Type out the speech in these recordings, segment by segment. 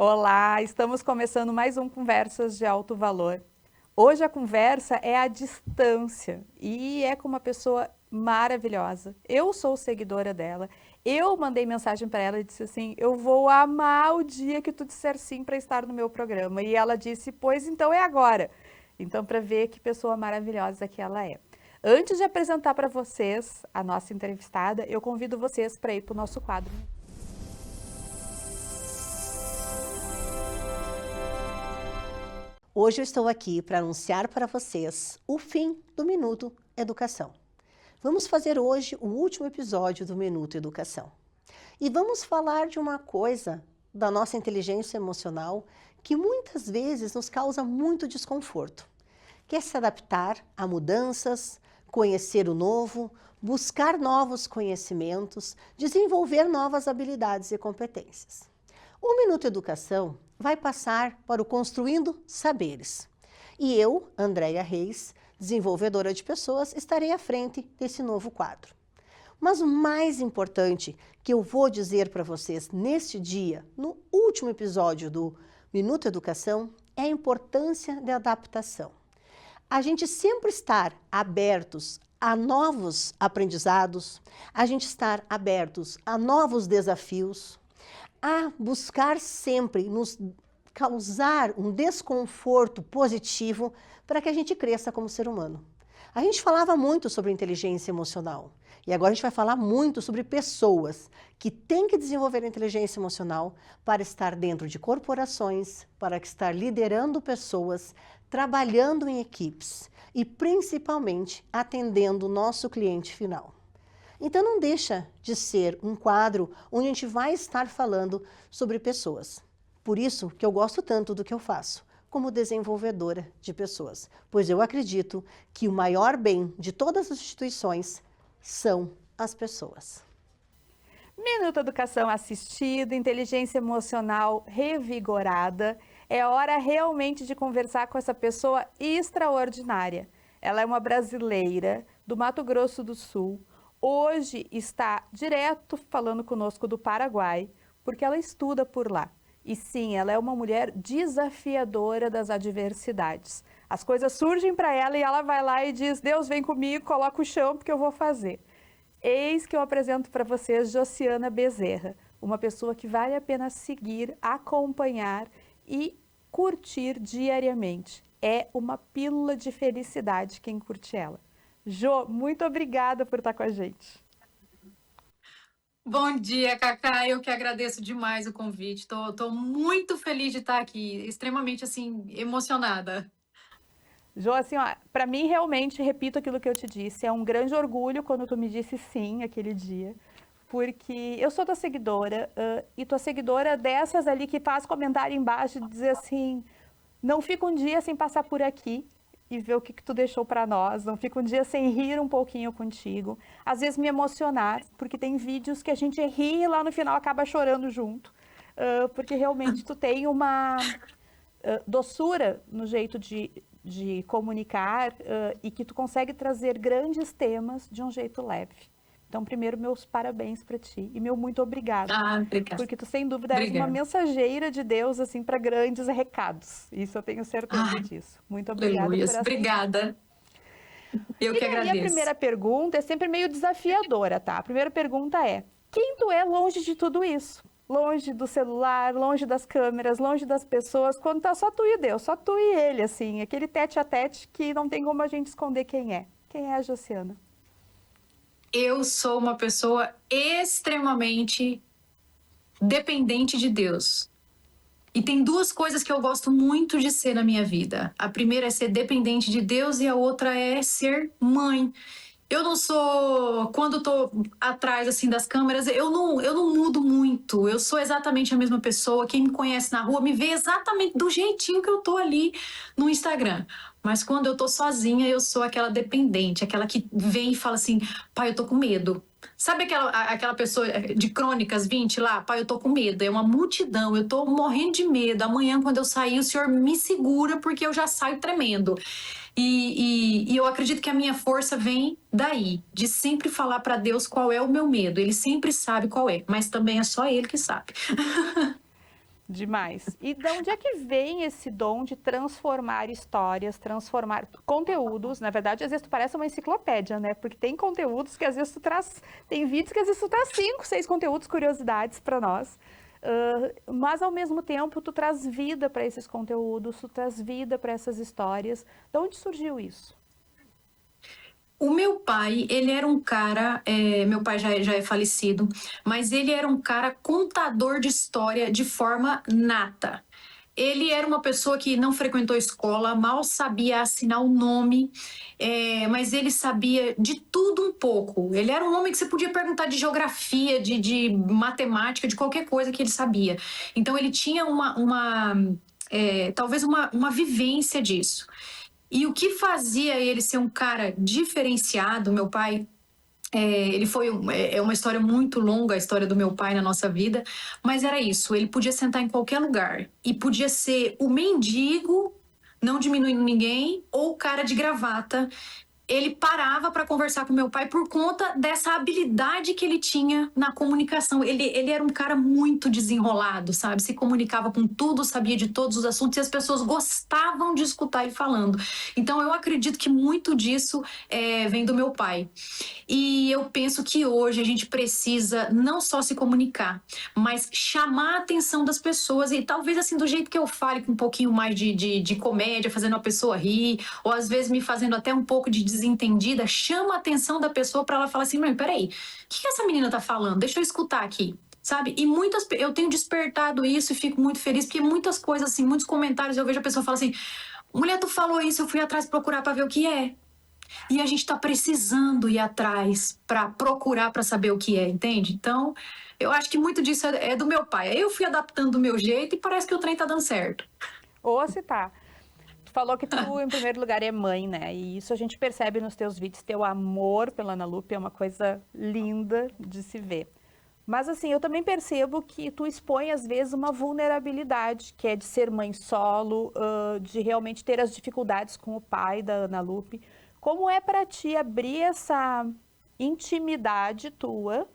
Olá, estamos começando mais um Conversas de Alto Valor. Hoje a conversa é à distância e é com uma pessoa maravilhosa. Eu sou seguidora dela, eu mandei mensagem para ela e disse assim, eu vou amar o dia que tu disser sim para estar no meu programa. E ela disse, pois então é agora. Então, para ver que pessoa maravilhosa que ela é. Antes de apresentar para vocês a nossa entrevistada, eu convido vocês para ir para o nosso quadro. Hoje eu estou aqui para anunciar para vocês o fim do Minuto Educação. Vamos fazer hoje o último episódio do Minuto Educação. E vamos falar de uma coisa da nossa inteligência emocional que muitas vezes nos causa muito desconforto, que é se adaptar a mudanças, conhecer o novo, buscar novos conhecimentos, desenvolver novas habilidades e competências. O Minuto Educação vai passar para o Construindo Saberes. E eu, Andréia Reis, desenvolvedora de pessoas, estarei à frente desse novo quadro. Mas o mais importante que eu vou dizer para vocês neste dia, no último episódio do Minuto Educação, é a importância da adaptação. A gente sempre estar abertos a novos aprendizados, a gente estar abertos a novos desafios, a buscar sempre nos causar um desconforto positivo para que a gente cresça como ser humano. A gente falava muito sobre inteligência emocional e agora a gente vai falar muito sobre pessoas que têm que desenvolver a inteligência emocional para estar dentro de corporações, para estar liderando pessoas, trabalhando em equipes e principalmente atendendo o nosso cliente final. Então não deixa de ser um quadro onde a gente vai estar falando sobre pessoas. Por isso que eu gosto tanto do que eu faço, como desenvolvedora de pessoas, pois eu acredito que o maior bem de todas as instituições são as pessoas. Minuto Educação assistido, inteligência emocional revigorada. É hora realmente de conversar com essa pessoa extraordinária. Ela é uma brasileira do Mato Grosso do Sul. Hoje está direto falando conosco do Paraguai, porque ela estuda por lá. E sim, ela é uma mulher desafiadora das adversidades. As coisas surgem para ela e ela vai lá e diz, Deus vem comigo, coloca o chão porque eu vou fazer. Eis que eu apresento para vocês Josiana Bezerra, uma pessoa que vale a pena seguir, acompanhar e curtir diariamente. É uma pílula de felicidade quem curte ela. Jô, muito obrigada por estar com a gente. Bom dia, Cacá. Eu que agradeço demais o convite. Tô muito feliz de estar aqui, extremamente assim emocionada. Jô, assim, ó, para mim realmente, repito aquilo que eu te disse, é um grande orgulho quando tu me disse sim aquele dia, porque eu sou tua seguidora e tua seguidora dessas ali que faz comentário embaixo e dizer assim, não fica um dia sem passar por aqui e ver o que tu deixou para nós, não fica um dia sem rir um pouquinho contigo, às vezes me emocionar, porque tem vídeos que a gente ri e lá no final acaba chorando junto, porque realmente tu tem uma doçura no jeito de comunicar e que tu consegue trazer grandes temas de um jeito leve. Então, primeiro, meus parabéns para ti e meu muito obrigada. Obrigada. Porque tu, sem dúvida, és uma mensageira de Deus, assim, para grandes recados. Isso eu tenho certeza disso. Muito obrigada por essa... Obrigada. Eu que agradeço. E a primeira pergunta é sempre meio desafiadora, tá? A primeira pergunta é, quem tu é longe de tudo isso? Longe do celular, longe das câmeras, longe das pessoas, quando tá só tu e Deus, só tu e ele, assim, aquele tete a tete que não tem como a gente esconder quem é. Quem é a Josiana? Eu sou uma pessoa extremamente dependente de Deus. E tem duas coisas que eu gosto muito de ser na minha vida. A primeira é ser dependente de Deus e a outra é ser mãe. Eu não sou, quando tô atrás assim das câmeras, eu não mudo muito. Eu sou exatamente a mesma pessoa. Quem me conhece na rua me vê exatamente do jeitinho que eu tô ali no Instagram. Mas quando eu tô sozinha, eu sou aquela dependente, aquela que vem e fala assim, pai, eu tô com medo. Sabe aquela pessoa de Crônicas 20 lá? Pai, eu tô com medo, é uma multidão, eu tô morrendo de medo. Amanhã, quando eu sair, o senhor me segura porque eu já saio tremendo. E eu acredito que a minha força vem daí, de sempre falar para Deus qual é o meu medo. Ele sempre sabe qual é, mas também é só ele que sabe. Demais. E de onde é que vem esse dom de transformar histórias, transformar conteúdos? Na verdade, às vezes tu parece uma enciclopédia, né? Porque tem conteúdos que às vezes tu traz, tem vídeos que às vezes tu traz 5, 6 conteúdos, curiosidades para nós. Mas ao mesmo tempo tu traz vida para esses conteúdos, tu traz vida para essas histórias. De onde surgiu isso? O meu pai, ele era um cara, meu pai já é falecido, mas ele era um cara contador de história de forma nata. Ele era uma pessoa que não frequentou escola, mal sabia assinar o nome, mas ele sabia de tudo um pouco. Ele era um homem que você podia perguntar de geografia, de matemática, de qualquer coisa que ele sabia. Então ele tinha talvez uma vivência disso. E o que fazia ele ser um cara diferenciado, meu pai, ele foi uma história muito longa, a história do meu pai na nossa vida, mas era isso, ele podia sentar em qualquer lugar e podia ser o mendigo, não diminuindo ninguém, ou o cara de gravata. Ele parava para conversar com meu pai por conta dessa habilidade que ele tinha na comunicação. Ele era um cara muito desenrolado, sabe? Se comunicava com tudo, sabia de todos os assuntos e as pessoas gostavam de escutar ele falando. Então, eu acredito que muito disso vem do meu pai. E eu penso que hoje a gente precisa não só se comunicar, mas chamar a atenção das pessoas e talvez assim, do jeito que eu fale, com um pouquinho mais de comédia, fazendo a pessoa rir, ou às vezes me fazendo até um pouco de desentendida, chama a atenção da pessoa para ela falar assim, mas peraí, o que essa menina tá falando? Deixa eu escutar aqui. Sabe? E eu tenho despertado isso e fico muito feliz, porque muitas coisas assim, muitos comentários, eu vejo a pessoa falar assim, mulher, tu falou isso, eu fui atrás procurar para ver o que é. E a gente está precisando ir atrás para procurar para saber o que é, entende? Então, eu acho que muito disso é do meu pai. Eu fui adaptando do meu jeito e parece que o trem tá dando certo. Ou se tá. Tu falou que tu, em primeiro lugar, é mãe, né? E isso a gente percebe nos teus vídeos, teu amor pela Ana Lupe é uma coisa linda de se ver. Mas assim, eu também percebo que tu expõe às vezes uma vulnerabilidade, que é de ser mãe solo, de realmente ter as dificuldades com o pai da Ana Lupe. Como é para ti abrir essa intimidade tua,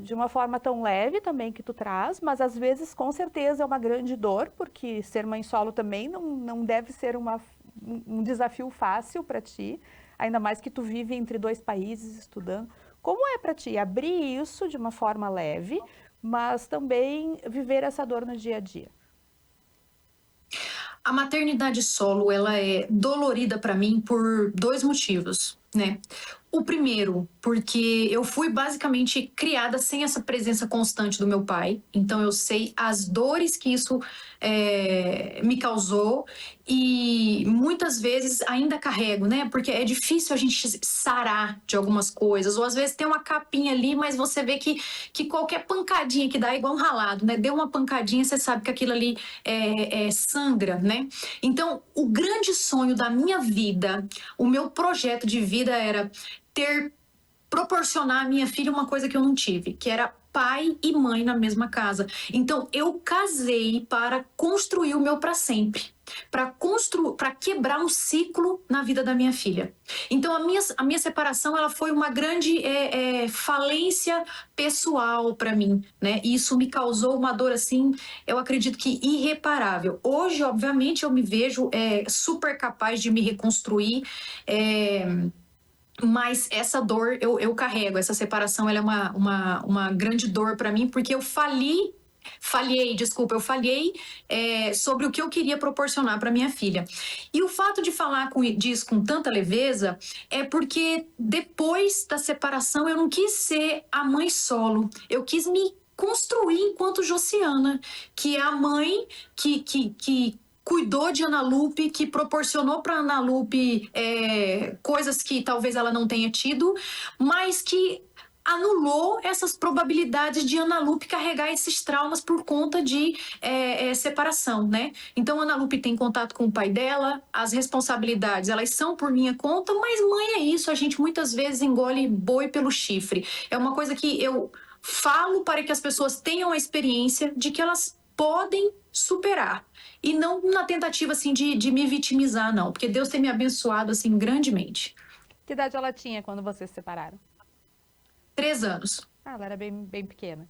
de uma forma tão leve também que tu traz, mas às vezes com certeza é uma grande dor, porque ser mãe solo também não deve ser um desafio fácil para ti, ainda mais que tu vive entre 2 países estudando. Como é para ti abrir isso de uma forma leve, mas também viver essa dor no dia a dia? A maternidade solo, ela é dolorida para mim por 2 motivos, né? O primeiro, porque eu fui basicamente criada sem essa presença constante do meu pai, então eu sei as dores que isso me causou e muitas vezes ainda carrego, né? Porque é difícil a gente sarar de algumas coisas, ou às vezes tem uma capinha ali, mas você vê que qualquer pancadinha que dá é igual um ralado, né? Deu uma pancadinha, você sabe que aquilo ali sangra, né? Então, o grande sonho da minha vida, o meu projeto de vida era proporcionar à minha filha uma coisa que eu não tive, que era pai e mãe na mesma casa. Então eu casei para construir o meu para sempre, para quebrar um ciclo na vida da minha filha. Então a minha separação, ela foi uma grande falência pessoal para mim, né? E isso me causou uma dor assim, eu acredito que irreparável. Hoje, obviamente, eu me vejo super capaz de me reconstruir. Mas essa dor eu carrego, essa separação ela é uma grande dor para mim, porque eu falhei sobre o que eu queria proporcionar para minha filha. E o fato de falar disso com tanta leveza é porque depois da separação eu não quis ser a mãe solo, eu quis me construir enquanto Josiana, que é a mãe que cuidou de Ana Lupe, que proporcionou para Ana Lupe coisas que talvez ela não tenha tido, mas que anulou essas probabilidades de Ana Lupe carregar esses traumas por conta de separação, né? Então, Ana Lupe tem contato com o pai dela, as responsabilidades, elas são por minha conta, mas mãe é isso, a gente muitas vezes engole boi pelo chifre. É uma coisa que eu falo para que as pessoas tenham a experiência de que elas podem superar. E não na tentativa, assim, de me vitimizar, não. Porque Deus tem me abençoado, assim, grandemente. Que idade ela tinha quando vocês se separaram? 3 anos. Ah, ela era bem pequena.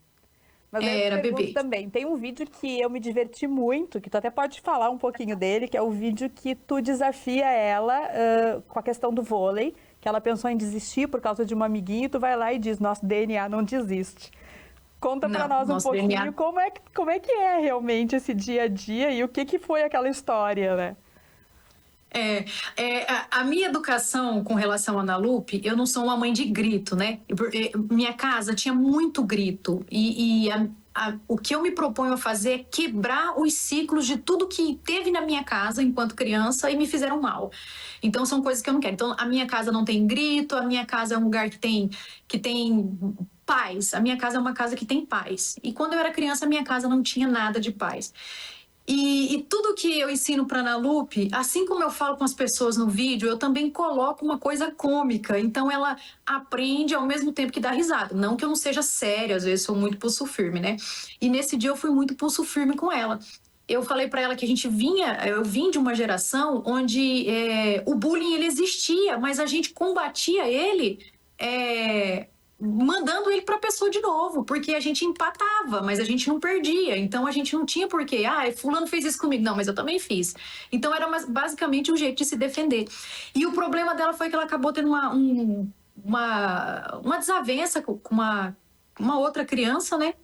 Mas aí eu te Era pergunto bebê. também, tem um vídeo que eu me diverti muito, que tu até pode falar um pouquinho dele, que é o vídeo que tu desafia ela com a questão do vôlei, que ela pensou em desistir por causa de uma amiguinha, e tu vai lá e diz, nosso DNA não desiste. Conta pra Não, nós um nosso pouquinho DNA. como é que é realmente esse dia a dia e o que que foi aquela história, né? A minha educação com relação à Ana Lupe, eu não sou uma mãe de grito, né? Minha casa tinha muito grito o que eu me proponho a fazer é quebrar os ciclos de tudo que teve na minha casa enquanto criança e me fizeram mal. Então são coisas que eu não quero. Então a minha casa não tem grito, a minha casa é um lugar que tem paz. A minha casa é uma casa que tem paz. E quando eu era criança, a minha casa não tinha nada de paz. E tudo que eu ensino para a Ana Lupe, assim como eu falo com as pessoas no vídeo, eu também coloco uma coisa cômica. Então ela aprende ao mesmo tempo que dá risada. Não que eu não seja séria, às vezes sou muito pulso firme, né? E nesse dia eu fui muito pulso firme com ela. Eu falei para ela que eu vim de uma geração onde o bullying ele existia, mas a gente combatia ele mandando ele para a pessoa de novo, porque a gente empatava, mas a gente não perdia. Então a gente não tinha porquê. Fulano fez isso comigo. Não, mas eu também fiz. Então era basicamente um jeito de se defender. E o problema dela foi que ela acabou tendo uma desavença com uma outra criança, né?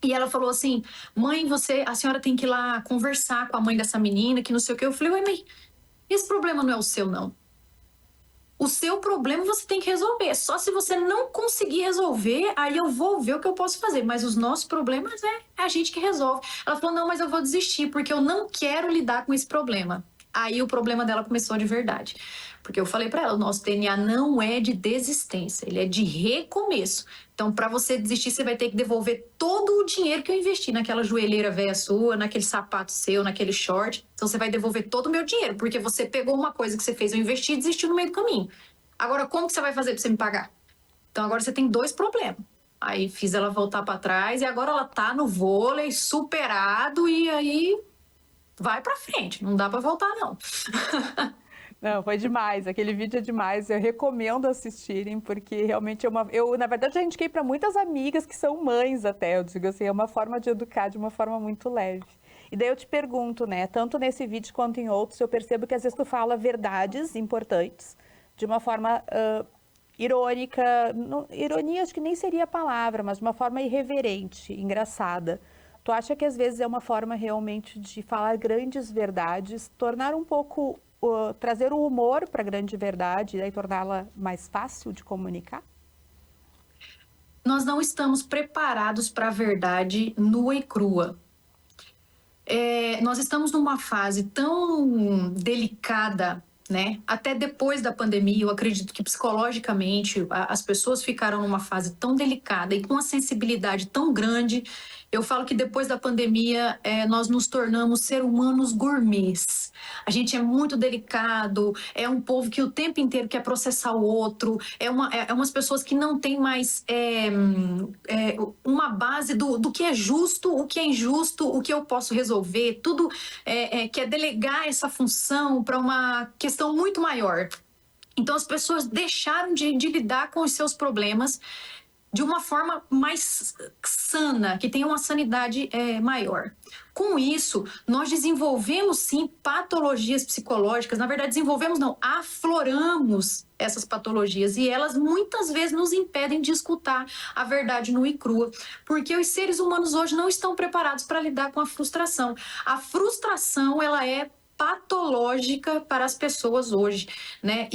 E ela falou assim: mãe, a senhora tem que ir lá conversar com a mãe dessa menina, que não sei o quê. Eu falei: ué, mãe, esse problema não é o seu, não. O seu problema você tem que resolver. Só se você não conseguir resolver, aí eu vou ver o que eu posso fazer. Mas os nossos problemas é a gente que resolve. Ela falou, não, mas eu vou desistir, porque eu não quero lidar com esse problema. Aí o problema dela começou de verdade. Porque eu falei para ela, o nosso DNA não é de desistência, ele é de recomeço. Então, para você desistir, você vai ter que devolver todo o dinheiro que eu investi naquela joelheira velha sua, naquele sapato seu, naquele short. Então, você vai devolver todo o meu dinheiro, porque você pegou uma coisa que você fez eu investir e desistiu no meio do caminho. Agora, como que você vai fazer para você me pagar? Então, agora você tem 2 problemas. Aí, fiz ela voltar para trás e agora ela tá no vôlei, superado, e aí vai para frente. Não dá para voltar, não. Não, foi demais. Aquele vídeo é demais. Eu recomendo assistirem, porque realmente eu, na verdade, já indiquei para muitas amigas que são mães até. Eu digo assim, é uma forma de educar de uma forma muito leve. E daí eu te pergunto, né? Tanto nesse vídeo quanto em outros, eu percebo que às vezes tu fala verdades importantes de uma forma irônica. Não, ironia acho que nem seria a palavra, mas de uma forma irreverente, engraçada. Tu acha que às vezes é uma forma realmente de falar grandes verdades, tornar um pouco trazer o humor para a grande verdade e daí torná-la mais fácil de comunicar? Nós não estamos preparados para a verdade nua e crua. Nós estamos numa fase tão delicada, né? Até depois da pandemia, eu acredito que psicologicamente as pessoas ficaram numa fase tão delicada e com uma sensibilidade tão grande. Eu falo que depois da pandemia nós nos tornamos seres humanos gourmets. A gente é muito delicado, é um povo que o tempo inteiro quer processar o outro, umas pessoas que não têm mais uma base do que é justo, o que é injusto, o que eu posso resolver, tudo quer delegar essa função para uma questão muito maior. Então as pessoas deixaram de lidar com os seus problemas de uma forma mais sana, que tenha uma sanidade maior. Com isso, nós desenvolvemos sim patologias psicológicas, na verdade desenvolvemos não, afloramos essas patologias e elas muitas vezes nos impedem de escutar a verdade nua e crua, porque os seres humanos hoje não estão preparados para lidar com a frustração. A frustração, ela é patológica para as pessoas hoje, né?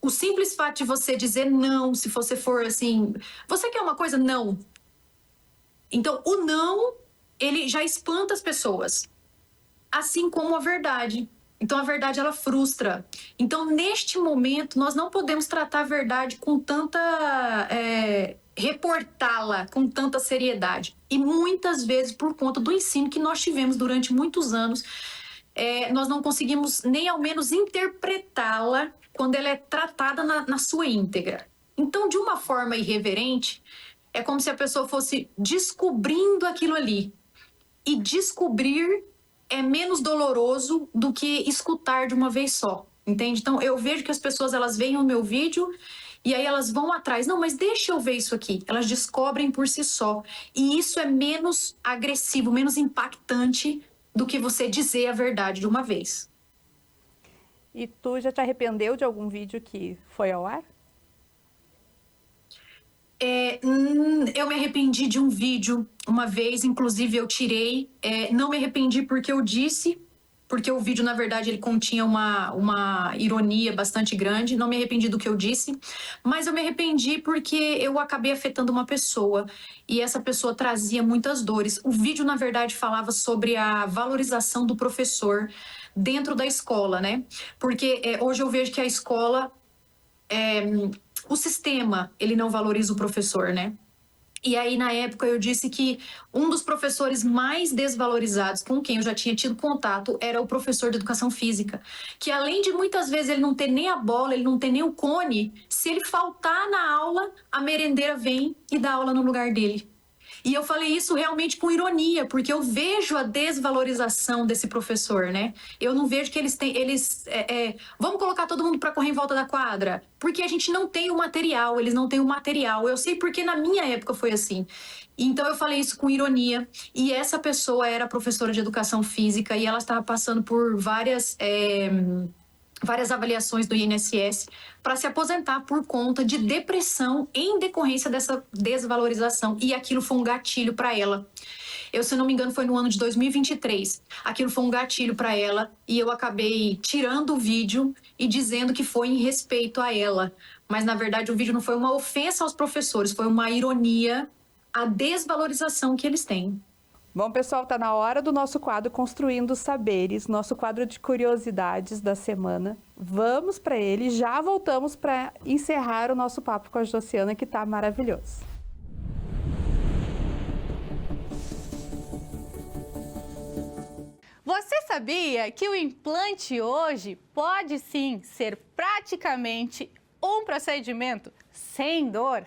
O simples fato de você dizer não, se você for assim, você quer uma coisa? Não. Então, o não, ele já espanta as pessoas, assim como a verdade. Então, a verdade, ela frustra. Então, neste momento, nós não podemos tratar a verdade com tanta... reportá-la com tanta seriedade. E muitas vezes, por conta do ensino que nós tivemos durante muitos anos, nós não conseguimos nem ao menos interpretá-la quando ela é tratada na sua íntegra. Então, de uma forma irreverente, é como se a pessoa fosse descobrindo aquilo ali. E descobrir é menos doloroso do que escutar de uma vez só, entende? Então, eu vejo que as pessoas, elas veem o meu vídeo E aí elas vão atrás, não, mas deixa eu ver isso aqui. Elas descobrem por si só. E isso é menos agressivo, menos impactante do que você dizer a verdade de uma vez. E tu já te arrependeu de algum vídeo que foi ao ar? Eu me arrependi de um vídeo uma vez, inclusive eu tirei. Não me arrependi porque eu disse, porque o vídeo, na verdade, ele continha uma ironia bastante grande. Não me arrependi do que eu disse, mas eu me arrependi porque eu acabei afetando uma pessoa e essa pessoa trazia muitas dores. O vídeo, na verdade, falava sobre a valorização do professor dentro da escola, né? Porque hoje eu vejo que a escola... o sistema, ele não valoriza o professor, né? E aí, na época, eu disse que um dos professores mais desvalorizados com quem eu já tinha tido contato era o professor de educação física. Que além de muitas vezes ele não ter nem a bola, ele não ter nem o cone, se ele faltar na aula, a merendeira vem e dá aula no lugar dele. E eu falei isso realmente com ironia, porque eu vejo a desvalorização desse professor, né? Eu não vejo que eles têm... vamos colocar todo mundo para correr em volta da quadra? Porque a gente não tem o material, eles não têm o material. Eu sei porque na minha época foi assim. Então eu falei isso com ironia. E essa pessoa era professora de educação física e ela estava passando por várias avaliações do INSS para se aposentar por conta de depressão em decorrência dessa desvalorização. E aquilo foi um gatilho para ela. Se não me engano, foi no ano de 2023. Aquilo foi um gatilho para ela e eu acabei tirando o vídeo e dizendo que foi em respeito a ela. Mas, na verdade, o vídeo não foi uma ofensa aos professores, foi uma ironia à desvalorização que eles têm. Bom, pessoal, tá na hora do nosso quadro Construindo Saberes, nosso quadro de curiosidades da semana. Vamos para ele, já voltamos para encerrar o nosso papo com a Josiana, que tá maravilhoso. Você sabia que o implante hoje pode sim ser praticamente um procedimento sem dor?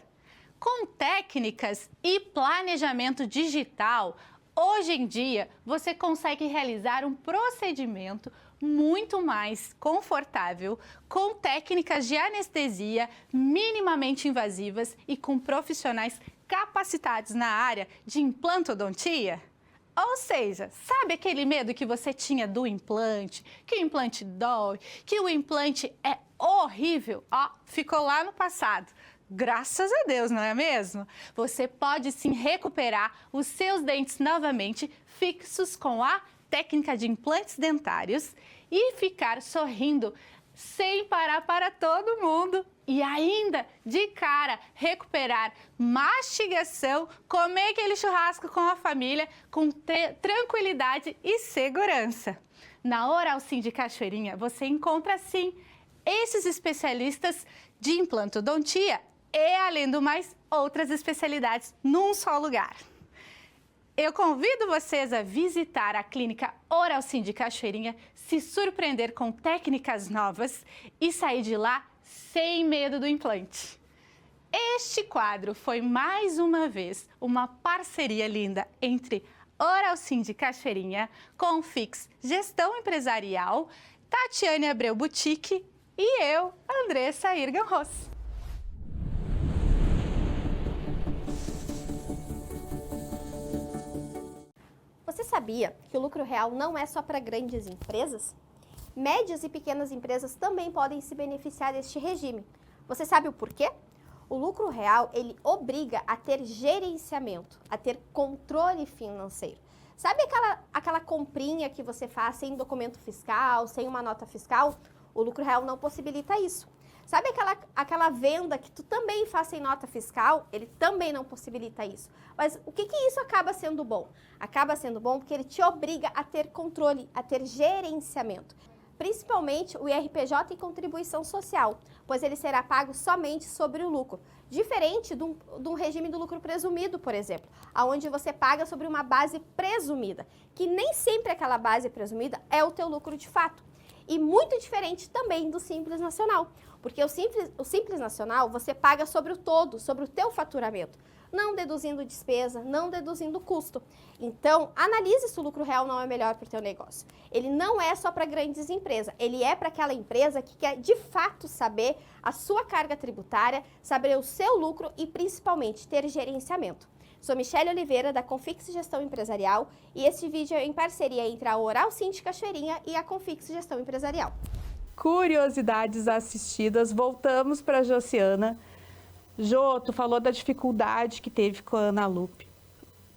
Com técnicas e planejamento digital, hoje em dia, você consegue realizar um procedimento muito mais confortável, com técnicas de anestesia minimamente invasivas e com profissionais capacitados na área de implantodontia. Ou seja, sabe aquele medo que você tinha do implante, que o implante dói, que o implante é horrível? Ó, ficou lá no passado. Graças a Deus, não é mesmo? Você pode sim recuperar os seus dentes novamente fixos com a técnica de implantes dentários e ficar sorrindo sem parar para todo mundo. E ainda, de cara, recuperar mastigação, comer aquele churrasco com a família com tranquilidade e segurança. Na Oral Sim de Cachoeirinha, você encontra sim esses especialistas de implantodontia e, além do mais, outras especialidades num só lugar. Eu convido vocês a visitar a clínica Oral Sim de Cachoeirinha, se surpreender com técnicas novas e sair de lá sem medo do implante. Este quadro foi mais uma vez uma parceria linda entre Oral Sim de Cachoeirinha, Confix Gestão Empresarial, Tatiane Abreu Boutique e eu, Andressa Irgan Ross. Você sabia que o lucro real não é só para grandes empresas? Médias e pequenas empresas também podem se beneficiar deste regime. Você sabe o porquê? O lucro real, ele obriga a ter gerenciamento, a ter controle financeiro. Sabe aquela comprinha que você faz sem documento fiscal, sem uma nota fiscal? O lucro real não possibilita isso. Sabe aquela venda que tu também faz sem nota fiscal? Ele também não possibilita isso. Mas o que isso acaba sendo bom? Acaba sendo bom porque ele te obriga a ter controle, a ter gerenciamento. Principalmente o IRPJ e contribuição social, pois ele será pago somente sobre o lucro. Diferente de um regime do lucro presumido, por exemplo, onde você paga sobre uma base presumida, que nem sempre aquela base presumida é o teu lucro de fato. E muito diferente também do Simples Nacional, Porque o Simples Nacional você paga sobre o todo, sobre o teu faturamento, não deduzindo despesa, não deduzindo custo. Então, analise se o lucro real não é melhor para o teu negócio. Ele não é só para grandes empresas, ele é para aquela empresa que quer de fato saber a sua carga tributária, saber o seu lucro e principalmente ter gerenciamento. Sou Michele Oliveira, da Confix Gestão Empresarial, e este vídeo é em parceria entre a Oral Sim de Cachoeirinha e a Confix Gestão Empresarial. Curiosidades assistidas, voltamos para a Josiana. Jô, tu falou da dificuldade que teve com a Ana Lupe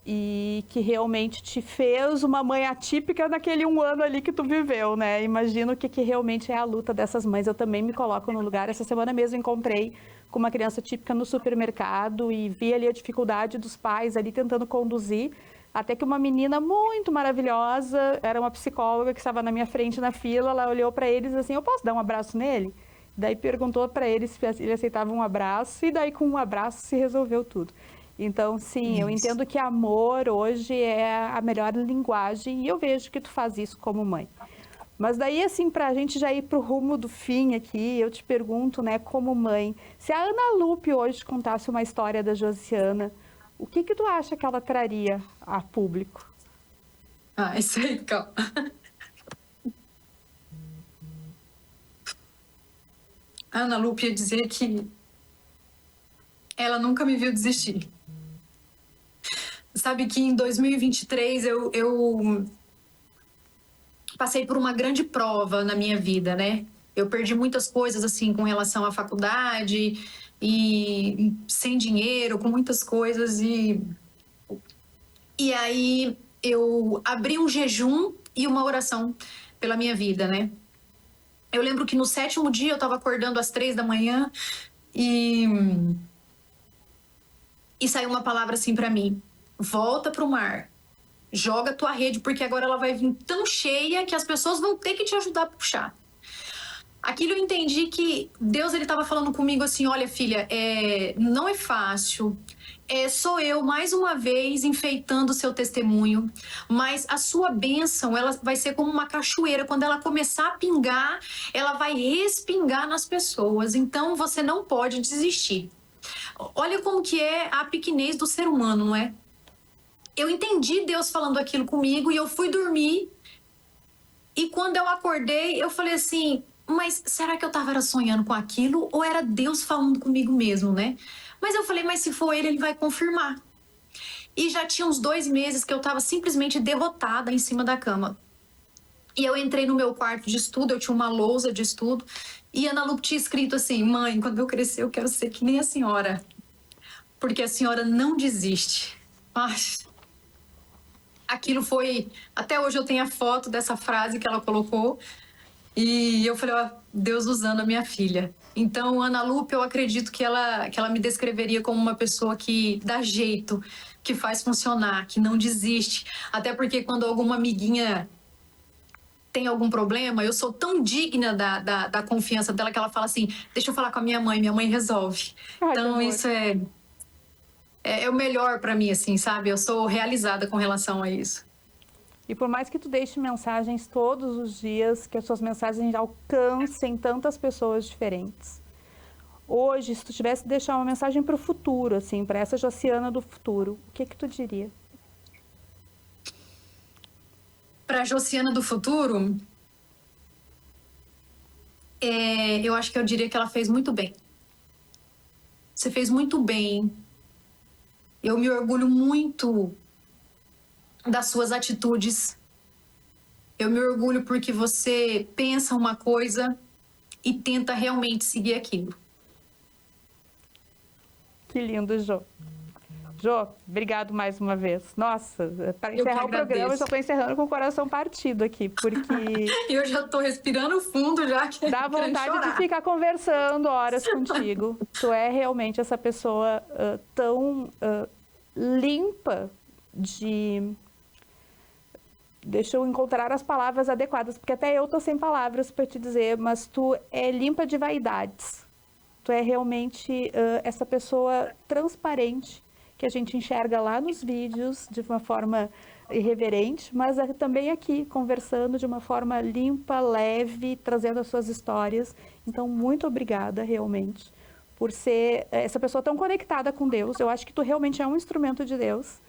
e que realmente te fez uma mãe atípica naquele 1 ano ali que tu viveu, né? Imagino o que realmente é a luta dessas mães. Eu também me coloco no lugar. Essa semana mesmo encontrei com uma criança típica no supermercado e vi ali a dificuldade dos pais ali tentando conduzir, até que uma menina muito maravilhosa, era uma psicóloga que estava na minha frente na fila, ela olhou para eles assim, eu posso dar um abraço nele? Daí perguntou para ele se ele aceitava um abraço e daí com um abraço se resolveu tudo. Então, sim, eu entendo que amor hoje é a melhor linguagem e eu vejo que tu faz isso como mãe. Mas daí, assim, para a gente já ir para o rumo do fim aqui, eu te pergunto, né, como mãe, se a Ana Lupe hoje contasse uma história da Josiana, o que tu acha que ela traria a público? Isso aí, calma. A Ana Lupe ia dizer que ela nunca me viu desistir. Sabe que em 2023 eu passei por uma grande prova na minha vida, né? Eu perdi muitas coisas, assim, com relação à faculdade e sem dinheiro, com muitas coisas. E aí eu abri um jejum e uma oração pela minha vida, né? Eu lembro que no 7º dia eu estava acordando às 3 da manhã e saiu uma palavra assim para mim: volta pro mar, joga a tua rede, porque agora ela vai vir tão cheia que as pessoas vão ter que te ajudar a puxar. Aquilo eu entendi que Deus, ele estava falando comigo assim: olha, filha, não é fácil, sou eu mais uma vez enfeitando o seu testemunho, mas a sua bênção, ela vai ser como uma cachoeira, quando ela começar a pingar, ela vai respingar nas pessoas, então você não pode desistir. Olha como que é a pequenez do ser humano, não é? Eu entendi Deus falando aquilo comigo e eu fui dormir. E quando eu acordei, eu falei assim, mas será que eu estava sonhando com aquilo ou era Deus falando comigo mesmo, né? Mas eu falei, mas se for ele vai confirmar. E já tinha uns 2 meses que eu estava simplesmente derrotada em cima da cama. E eu entrei no meu quarto de estudo, eu tinha uma lousa de estudo, e Ana Lupe tinha escrito assim: mãe, quando eu crescer eu quero ser que nem a senhora, porque a senhora não desiste. Ai, aquilo foi... Até hoje eu tenho a foto dessa frase que ela colocou, e eu falei, ó, Deus usando a minha filha. Então, Ana Lupe, eu acredito que ela me descreveria como uma pessoa que dá jeito, que faz funcionar, que não desiste. Até porque quando alguma amiguinha tem algum problema, eu sou tão digna da confiança dela que ela fala assim, deixa eu falar com a minha mãe resolve. Ai, então, isso é o melhor pra mim, assim, sabe? Eu sou realizada com relação a isso. E por mais que tu deixe mensagens todos os dias, que as suas mensagens alcancem tantas pessoas diferentes. Hoje, se tu tivesse que deixar uma mensagem para o futuro, assim, para essa Josiana do futuro, o que tu diria? Para a Josiana do futuro, eu acho que eu diria que ela fez muito bem. Você fez muito bem. Eu me orgulho muito das suas atitudes. Eu me orgulho porque você pensa uma coisa e tenta realmente seguir aquilo. Que lindo, Jô. Jô, obrigado mais uma vez. Nossa, para encerrar o programa, eu já estou encerrando com o coração partido aqui, porque... Eu já estou respirando fundo já. Dá vontade de ficar conversando horas contigo. Tu é realmente essa pessoa tão limpa de... Deixa eu encontrar as palavras adequadas, porque até eu tô sem palavras para te dizer, mas tu é limpa de vaidades. Tu é realmente essa pessoa transparente que a gente enxerga lá nos vídeos de uma forma irreverente, mas também aqui, conversando de uma forma limpa, leve, trazendo as suas histórias. Então, muito obrigada, realmente, por ser essa pessoa tão conectada com Deus. Eu acho que tu realmente é um instrumento de Deus.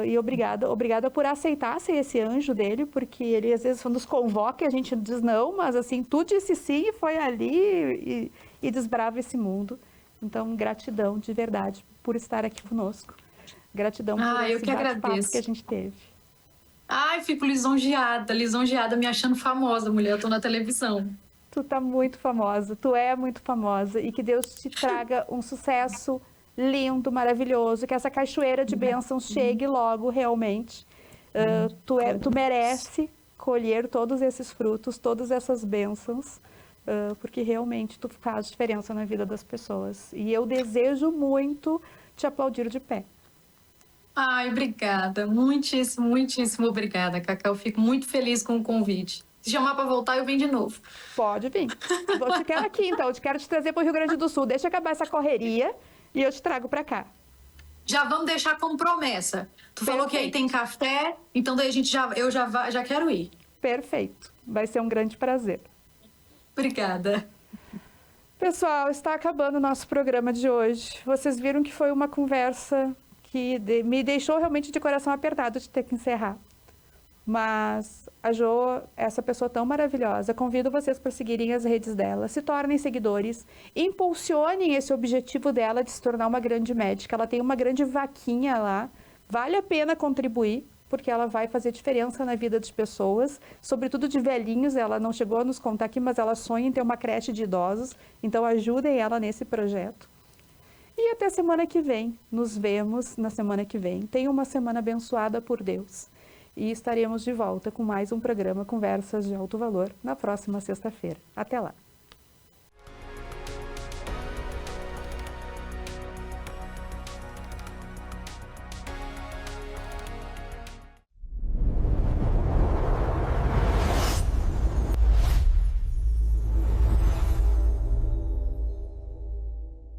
E obrigada por aceitar ser esse anjo dele, porque ele às vezes nos convoca e a gente diz não, mas assim, tu disse sim e foi ali e desbrava esse mundo. Então, gratidão de verdade por estar aqui conosco. Gratidão por eu esse que bate-papo agradeço. que a gente teve. Ai, fico lisonjeada, me achando famosa, mulher, eu tô na televisão. Tu tá muito famosa, tu é muito famosa e que Deus te traga um sucesso lindo, maravilhoso, que essa cachoeira de bênçãos chegue logo realmente. Tu merece colher todos esses frutos, todas essas bênçãos, porque realmente tu faz diferença na vida das pessoas. E eu desejo muito te aplaudir de pé. Ai, obrigada, muitíssimo obrigada, Cacau. Eu fico muito feliz com o convite. Se chamar para voltar, eu venho de novo. Pode vir. Eu te quero aqui, então. Eu quero te trazer para o Rio Grande do Sul. Deixa acabar essa correria e eu te trago para cá. Já vamos deixar como promessa. Tu falou que aí tem café, então daí eu já quero ir. Perfeito. Vai ser um grande prazer. Obrigada. Pessoal, está acabando o nosso programa de hoje. Vocês viram que foi uma conversa que me deixou realmente de coração apertado de ter que encerrar. Mas a Jo, essa pessoa tão maravilhosa, convido vocês para seguirem as redes dela, se tornem seguidores, impulsionem esse objetivo dela de se tornar uma grande médica. Ela tem uma grande vaquinha lá, vale a pena contribuir, porque ela vai fazer diferença na vida das pessoas, sobretudo de velhinhos. Ela não chegou a nos contar aqui, mas ela sonha em ter uma creche de idosos, então ajudem ela nesse projeto. E até semana que vem, nos vemos na semana que vem. Tenha uma semana abençoada por Deus. E estaremos de volta com mais um programa Conversas de Alto Valor na próxima sexta-feira. Até lá!